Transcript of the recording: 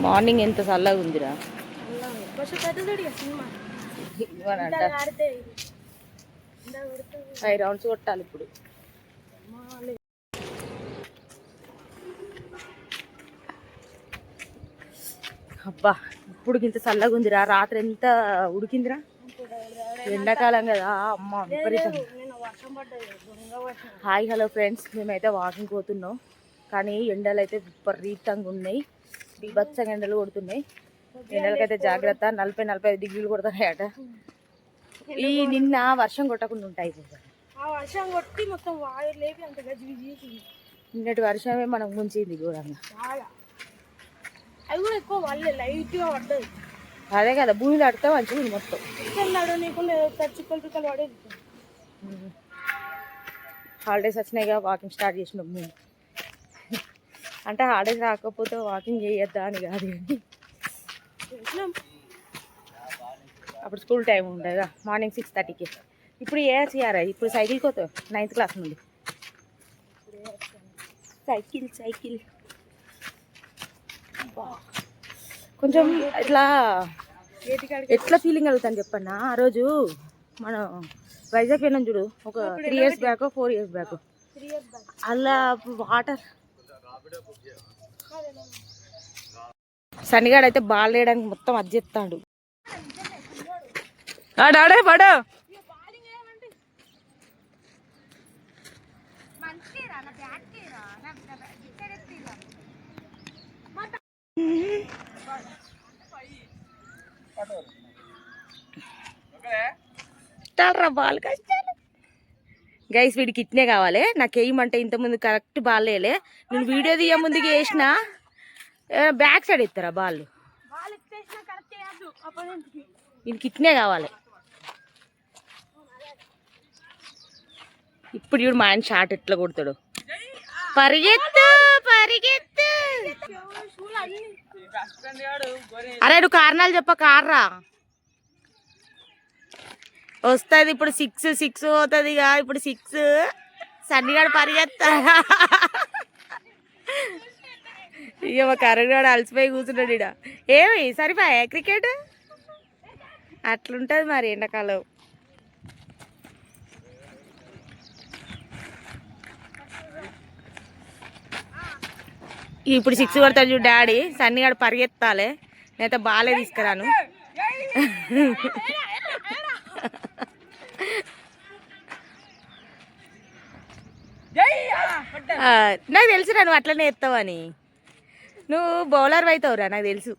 Morning ఎంత చల్లగా ఉందిరా. 5 రౌండ్స్ కొట్టాలి ఇప్పుడు. అబ్బా ఇప్పుడు ఇంత చల్లగా ఉందిరా. రాత్రి ఎంత ఉడికిందిరా. ఎండాకాలం కదా అమ్మ విపరీతం. హాయ్ హలో ఫ్రెండ్స్, మేమైతే వాకింగ్ పోతున్నాం. కానీ ఎండలు అయితే విపరీతంగా ఉన్నాయి. బీభత్సంగా ఎండలు కొడుతున్నాయి. ఎండలకైతే జాగ్రత్త. 40-45 డిగ్రీలు కొడుతున్నాయట. ఈ నిన్న వర్షం కొట్టకుండా ఉంటాయి. నిన్నటి వర్షమే మనం ముంచింది ఘోరంగా. అదే కదా భూమిలో అడితే మంచిగా మొత్తం. హాలిడేస్ వచ్చినాయిగా వాకింగ్ స్టార్ట్ చేసినాం మేము. అంటే హాలిడేస్ రాకపోతే వాకింగ్ చేయొద్దా అని కాదు, కానీ అప్పుడు స్కూల్ టైం ఉండేదా మార్నింగ్ 6:30కి. ఇప్పుడు ఏఆర్ఆర్ ఇప్పుడు సైకిల్కి పోతావు 9th క్లాస్ నుండి. సైకిల్ కొంచెం ఇట్లా ఎట్లా ఫీలింగ్ అవుతాను చెప్పన్నా. ఆ రోజు మనం వైజాగ్ వెళ్ళాం చూడు, ఒక 3 years బ్యాక్ 4 years బ్యాక్. అలా వాటర్ సన్నిగాడు అయితే బాల్ వేయడానికి మొత్తం అది చెప్తాడు. ఆడే పడు. బాల్ కష్టాలు గైస్. వీడికి ఇట్నే కావాలి. నాకు వేయమంటే ఇంతకుముందు కరెక్ట్ బాల్ వేయలే. నేను వీడియో తీయ ముందుకు వేసిన బ్యాక్ సైడ్ ఇస్తారా బాల్. వీడికి ఇట్నే కావాలి. ఇప్పుడు చూడు మా ఆయన షాట్ ఎట్లా కొడతాడు. పరిగెత్తు పరిగెత్తు. అరే నువ్వు కారణాలు చెప్ప. కార్రా వస్తుంది ఇప్పుడు. 6 పోతుంది ఇక. ఇప్పుడు 6 సన్నిగాడు పరిగెత్తా. ఇక మా కరణగాడు అలసిపోయి కూర్చున్నాడు ఇడ. ఏమి సరిపోయా క్రికెట్. అట్లుంటుంది మరి ఎండాకాలం. ఇప్పుడు 6 కొడతాడు చూడు డాడీ. సన్నిగాడు పరిగెత్తాలి, నేనైతే బాలే తీసుకురాను. నాకు తెలుసురా నువ్వు అట్లనే ఎత్తావని. నువ్వు బౌలర్ అవుతావురా నాకు తెలుసు.